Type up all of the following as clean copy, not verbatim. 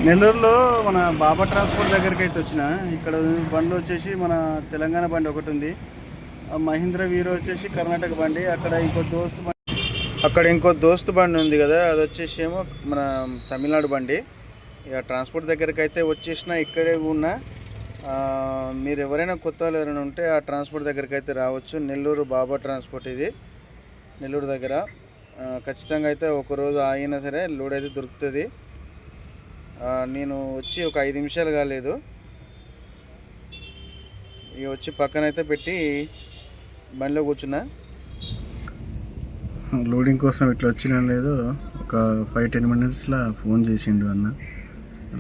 నెల్లూరులో మన బాబా ట్రాన్స్పోర్ట్ దగ్గరికి అయితే వచ్చిన. ఇక్కడ బండ్లు వచ్చేసి మన తెలంగాణ బండి ఒకటి ఉంది, మహీంద్ర వీరో వచ్చేసి కర్ణాటక బండి. అక్కడ ఇంకో దోస్తు బండి ఉంది కదా, అది వచ్చేసి ఏమో మన తమిళనాడు బండి. ఇక ట్రాన్స్పోర్ట్ దగ్గరికి అయితే వచ్చేసిన. ఇక్కడే ఉన్న మీరు ఎవరైనా కొత్త వాళ్ళు ఎవరైనా ఉంటే ఆ ట్రాన్స్పోర్ట్ దగ్గరికి అయితే రావచ్చు. నెల్లూరు బాబా ట్రాన్స్పోర్ట్ ఇది నెల్లూరు దగ్గర. ఖచ్చితంగా అయితే ఒకరోజు ఆగినా సరే లోడ్ అయితే దొరుకుతుంది. నేను వచ్చి ఒక 5 నిమిషాలు కాలేదు, ఇక వచ్చి పక్కనైతే పెట్టి బండిలో కూర్చున్నా. లోడింగ్ కోసం ఇట్లా వచ్చినా లేదు, ఒక 5-10 మినిట్స్లో ఫోన్ చేసిండు అన్న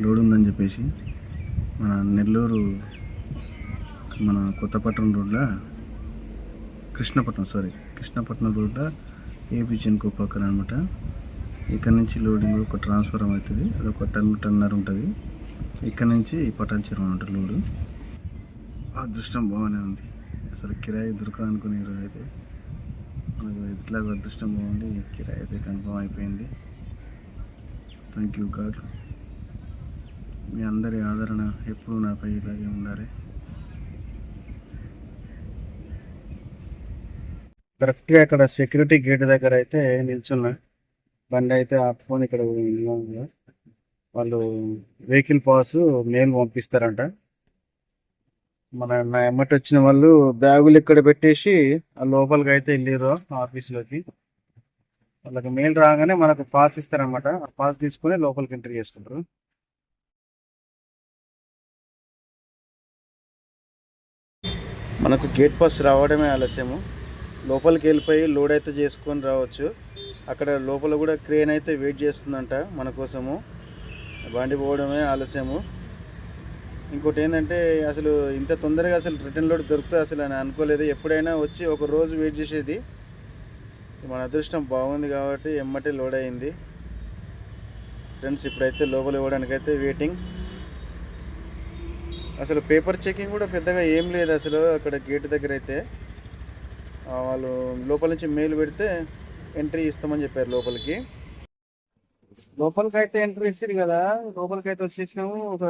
లోడ్ ఉందని చెప్పేసి. మన నెల్లూరు మన కొత్తపట్నం రోడ్లో కృష్ణపట్నం రోడ్లో ఏపీ చెన్కో పక్కన అనమాట. ఇక్కడ నుంచి లోడింగ్ ఒక ట్రాన్స్ఫారం అవుతుంది, అది ఒక టన్నర ఉంటుంది. ఇక్కడ నుంచి పటాన్చెరువు ఉంటుంది లోడు. అదృష్టం బాగానే ఉంది, అసలు కిరాయి దొరకాలనుకునే ఈరోజు అయితే మనకు ఇట్లాగ అదృష్టం బాగుంది. కిరాయి అయితే కన్ఫర్మ్ అయిపోయింది. Thank you God. మీ అందరి ఆదరణ ఎప్పుడు నాపై ఇలాగే ఉండాలి. కరెక్ట్గా ఇక్కడ సెక్యూరిటీ గేట్ దగ్గర అయితే నిల్చున్నా. బండి అయితే ఆపుకొని ఇక్కడ వాళ్ళు వెహికల్ పాస్ మెయిల్ పంపిస్తారంట. నా ఎమ్మటి వచ్చిన వాళ్ళు బ్యాగులు ఇక్కడ పెట్టేసి ఆ లోపలికి అయితే వెళ్ళారు ఆఫీస్లోకి. వాళ్ళకి మెయిల్ రాగానే మనకు పాస్ ఇస్తారనమాట. ఆ పాస్ తీసుకుని లోపలికి ఎంట్రీ చేసుకుంటారు. మనకు గేట్ పాస్ రావడమే ఆలస్యము. లోపలికి వెళ్ళిపోయి లోడ్ అయితే చేసుకొని రావచ్చు. అక్కడ లోపల కూడా క్రేన్ అయితే వెయిట్ చేస్తుందంట మన కోసము. బండి పోవడమే ఆలస్యము. ఇంకోటి ఏంటంటే అసలు ఇంత తొందరగా అసలు రిటర్న్ లోడ్ దొరుకుతుంది అసలు అని అనుకోలేదు. ఎప్పుడైనా వచ్చి ఒక రోజు వెయిట్ చేసేది. మన అదృష్టం బాగుంది కాబట్టి ఎమ్మటే లోడ్ అయింది ఫ్రెండ్స్. ఇప్పుడైతే లోపల ఇవ్వడానికైతే వెయిటింగ్. అసలు పేపర్ చెకింగ్ కూడా పెద్దగా ఏం లేదు అసలు. అక్కడ గేట్ దగ్గర అయితే వాళ్ళు లోపల నుంచి మెయిల్ పెడితే ఎంట్రీ ఇస్తామని చెప్పారు లోపలికి. లోపలికి అయితే ఎంట్రీ ఇచ్చారు కదా, లోపలికి అయితే వచ్చేసినాము. ఒక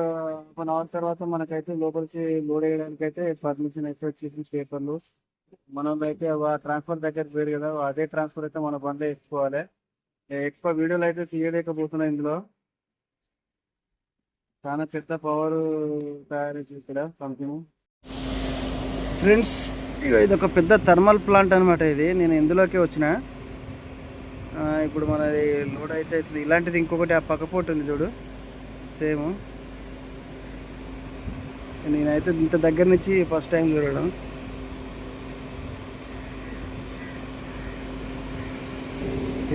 1 అవర్ తర్వాత మనకైతే లోపలికి లోడ్ వేయడానికి అయితే పర్మిషన్ అయితే వచ్చేసి పేపర్లు. మనం అయితే ట్రాన్స్ఫర్ దగ్గర పోయారు కదా, అదే ట్రాన్స్ఫర్ అయితే మన బండ్లో ఎక్కుకోవాలి. ఎక్కువ వీడియోలు అయితే తీయలేకపోతున్నాయి. ఇందులో చాలా పెద్ద పవర్ తయారు చేసి ఇక్కడ కంపెనీ ఫ్రెండ్స్. ఇది ఒక పెద్ద థర్మల్ ప్లాంట్ అనమాట. ఇది నేను ఇందులోకే వచ్చిన. ఇప్పుడు మనది లోడ్ అయితే అవుతుంది. ఇలాంటిది ఇంకొకటి ఆ పక్కపోటు ఉంది చూడు, సేమ్. నేనైతే ఇంత దగ్గర నుంచి ఫస్ట్ టైం చూడడం.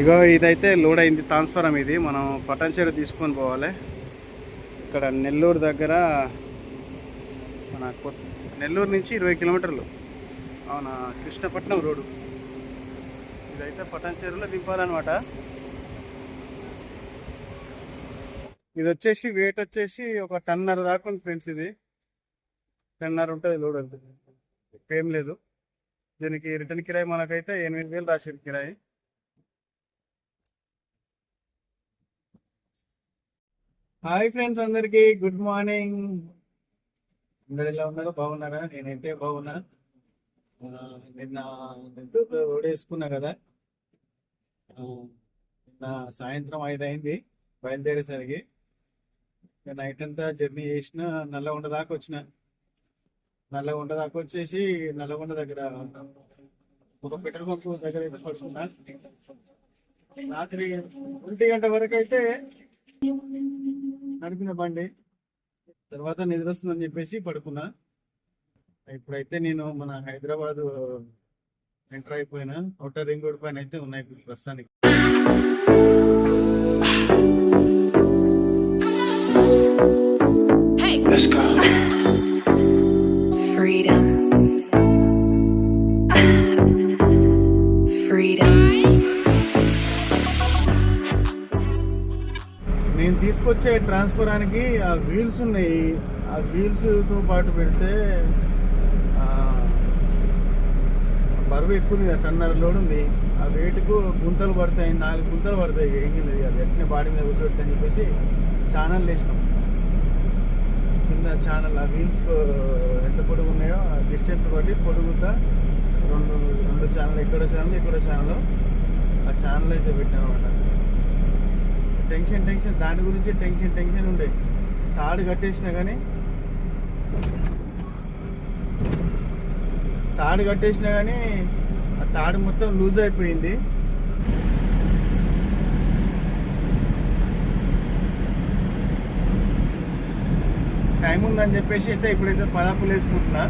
ఇగో ఇదైతే లోడ్ అయింది ట్రాన్స్ఫారం. ఇది మనం పటాన్చెరు తీసుకొని పోవాలి. ఇక్కడ నెల్లూరు దగ్గర మన నెల్లూరు నుంచి 20 కిలోమీటర్లు అవునా, కృష్ణపట్నం రోడ్డు. ఇదైతే పటాన్చెరులో దింపాలన్నమాట. ఇది వచ్చేసి వెయిట్ వచ్చేసి ఒక 1.5 టన్నుల దాకా ఉంది ఫ్రెండ్స్. ఇది 1.5 టన్నుల ఉంటుంది లోడ్. అంతే, ఏం లేదు. దీనికి రిటర్న్ కిరాయి మనకైతే 8,000 రాసింది కిరాయి. హాయ్ ఫ్రెండ్స్, అందరికీ గుడ్ మార్నింగ్. అందరు ఎలా ఉన్నారు? బాగున్నారా? నేనైతే బాగున్నా. నిన్న రోడ్ వేసుకున్నా కదా, నిన్న సాయంత్రం 5 అయింది బయలుదేరేసరికి. నైట్ అంతా జర్నీ చేసిన. నల్లగొండ దాకా వచ్చిన. నల్లగొండ దాకా వచ్చేసి నల్లగొండ దగ్గర ఒక పెట్రోల్ బంక్ దగ్గర అయితే పడుకున్నా. రాత్రి 1 గంట వరకు అయితే నడిపిన బండి. తర్వాత నిద్ర వస్తుందని చెప్పేసి పడుకున్నా. ఇప్పుడైతే నేను మన హైదరాబాద్ ఎంటర్ అయిపోయినా. ఔటర్ రింగ్ రోడ్ పైన అయితే ఉన్నాయి ప్రస్తుతానికి. Let's go. Freedom. Freedom. నేను తీసుకొచ్చే ట్రాన్స్ఫరానికి ఆ వీల్స్ ఉన్నాయి. ఆ వీల్స్తో పాటు పెడితే బరువు ఎక్కువ ఉంది. 1.5 టన్నుల లోడ్ ఉంది. ఆ వెయిట్కు గుంతలు పడతాయి, 4 గుంతలు పడతాయి. ఏం లేదు, అది వెంటనే బాడీ మీద కూర్చోబెడతా అని చెప్పేసి ఛానల్ వేసినాం కింద ఛానల్. ఆ వీల్స్ ఎంత పొడుగు ఉన్నాయో ఆ డిస్టెన్స్ బట్టి పొడుగుతా రెండు ఛానల్, ఇక్కడ ఛానల్ ఆ ఛానల్ అయితే పెట్టాం అన్నమాట. టెన్షన్ దాని గురించి టెన్షన్ ఉండే. తాడు కట్టేసినా కానీ ఆ తాడు మొత్తం లూజ్ అయిపోయింది. టైం ఉందని చెప్పేసి అయితే ఇప్పుడైతే పలాపులు వేసుకుంటున్నా.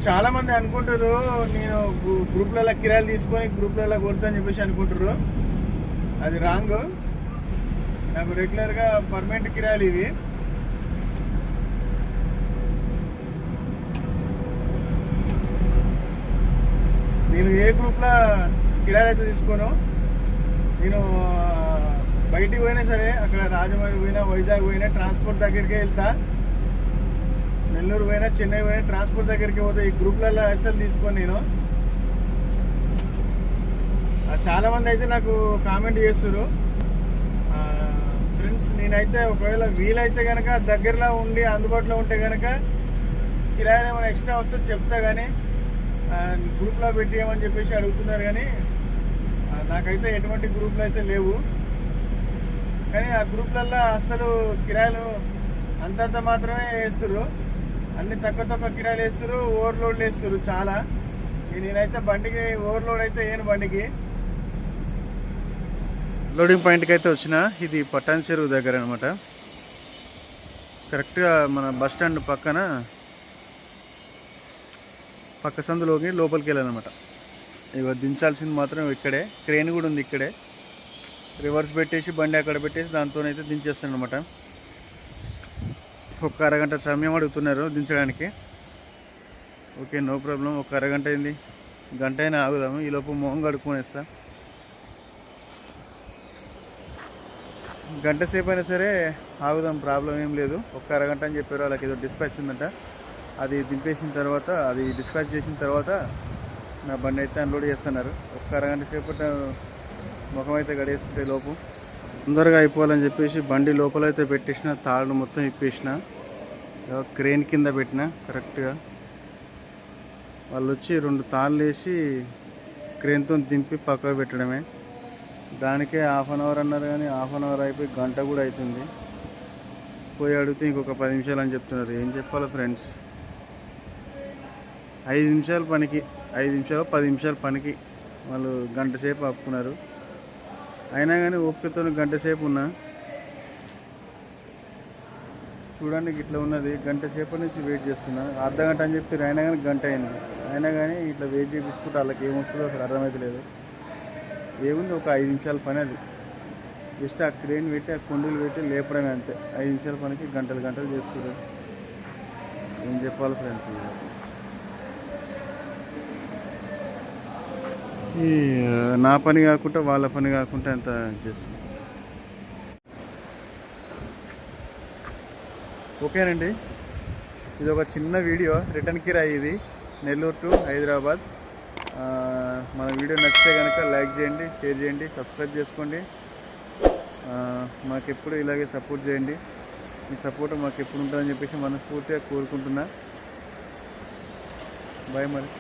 చాలా మంది అనుకుంటారు నేను గ్రూప్లలో కిరాయిలు తీసుకొని గ్రూప్లలో కొడతా అని చెప్పేసి అనుకుంటారు. అది రాంగ్. నాకు రెగ్యులర్గా పర్మనెంట్ కిరాయిలు ఇవి. నేను ఏ గ్రూప్లో కిరాయిలు అయితే తీసుకోను. నేను బయటికి పోయినా సరే, అక్కడ రాజమండ్రి పోయినా, వైజాగ్ పోయినా ట్రాన్స్పోర్ట్ దగ్గరికే వెళ్తా. నెల్లూరు పోయినా, చెన్నై పోయినా ట్రాన్స్పోర్ట్ దగ్గరికి పోతే ఈ గ్రూప్లలో అసలు తీసుకొని నేను. చాలా మంది అయితే నాకు కామెంట్ చేస్తారు. ఫ్రెండ్స్, నేనైతే ఒకవేళ వీలైతే కనుక దగ్గరలో ఉండి అందుబాటులో ఉంటే కనుక కిరాయిలు ఏమైనా ఎక్స్ట్రా వస్తే చెప్తా, కానీ గ్రూప్లో పెట్టేయమని చెప్పేసి అడుగుతున్నారు. కానీ నాకైతే ఎటువంటి గ్రూప్లు అయితే లేవు. కానీ ఆ గ్రూప్లల్లో అస్సలు కిరాయిలు అంతంత మాత్రమే వేస్తారు. అన్ని తక్కువ కిరాయిలు వేస్తారు, ఓవర్లోడ్లు వేస్తారు చాలా. నేనైతే బండికి ఓవర్లోడ్ అయితే వేయను. బండికి లోడింగ్ పాయింట్కి అయితే వచ్చిన. ఇది పట్టాన్ చెరువు దగ్గర అనమాట. కరెక్ట్గా మన బస్ స్టాండ్ పక్క సందులోకి లోపలికి వెళ్ళాలన్నమాట. ఇక దించాల్సింది మాత్రం ఇక్కడే. క్రేన్ కూడా ఉంది ఇక్కడే. రివర్స్ పెట్టేసి బండి అక్కడ పెట్టేసి దాంతోనైతే దించేస్తాను అనమాట. ఒక అరగంట సమయం అడుగుతున్నారు దించడానికి. Okay, no problem. ఒక అరగంట అయింది, గంట అయినా ఆగుదాము. ఈలోపు మొహం కడుక్కొనేస్తా. గంట సేపు అయినా సరే ఆగుదాం, ప్రాబ్లం ఏం లేదు. ఒక అరగంట అని చెప్పారు. వాళ్ళకి ఏదో డిస్పాచ్ ఉందంట. అది దింపేసిన తర్వాత, అది డిస్పాచ్ చేసిన తర్వాత నా బండి అయితే అన్లోడ్ చేస్తున్నారు. ఒక అరగంట సేపు ముఖం అయితే గడేసుకుంటే లోపు తొందరగా అయిపోవాలని చెప్పేసి బండి లోపలైతే పెట్టేసిన. తాళ్ళు మొత్తం ఇప్పేసిన, క్రేన్ కింద పెట్టిన. కరెక్ట్గా వాళ్ళు వచ్చి 2 తాళ్ళు వేసి క్రేన్తో దింపి పక్కకు పెట్టడమే. దానికే హాఫ్ అన్ అవర్ అన్నారు, కానీ హాఫ్ అన్ అవర్ అయిపోయి గంట కూడా అవుతుంది. పోయి అడిగితే ఇంకొక 10 నిమిషాలు అని చెప్తున్నారు. ఏం చెప్పాలి ఫ్రెండ్స్, 5 నిమిషాల పనికి, 5 నిమిషాలు 10 నిమిషాల పనికి వాళ్ళు గంట సేపు ఆపుకున్నారు. అయినా కానీ ఓపికతో గంట సేపు ఉన్నా. చూడండి ఇట్లా ఉన్నది. గంట సేపు నుంచి వెయిట్ చేస్తున్నా. అర్ధ గంట అని చెప్పి అయినా కానీ గంట అయింది. అయినా కానీ ఇట్లా వెయిట్ చేయించుకుంటే వాళ్ళకి ఏమొస్తుందో అసలు అర్థమవుతలేదు. ఏముంది, ఒక 5 నిమిషాల పని. అది జస్ట్ ఆ క్రేన్ పెట్టి, ఆ కుండీలు పెట్టి లేపడమే, అంతే. 5 నిమిషాల పనికి గంటలు చేస్తారు. ఏం చెప్పాలి ఫ్రెండ్స్, ఈ నా పని కాకుండా వాళ్ళ పని కాకుండా ఎంత చేస్తుంది. ఓకేనండి, ఇది ఒక చిన్న వీడియో. రిటర్న్ కిరాయి ఇది, నెల్లూరు టు హైదరాబాద్. మన వీడియో నచ్చితే కనుక లైక్ చేయండి, షేర్ చేయండి, సబ్స్క్రైబ్ చేసుకోండి. మాకెప్పుడు ఇలాగే సపోర్ట్ చేయండి. మీ సపోర్ట్ మాకు ఎప్పుడు ఉంటుందని చెప్పేసి మనస్ఫూర్తిగా కోరుకుంటున్నా. బాయ్ మరి.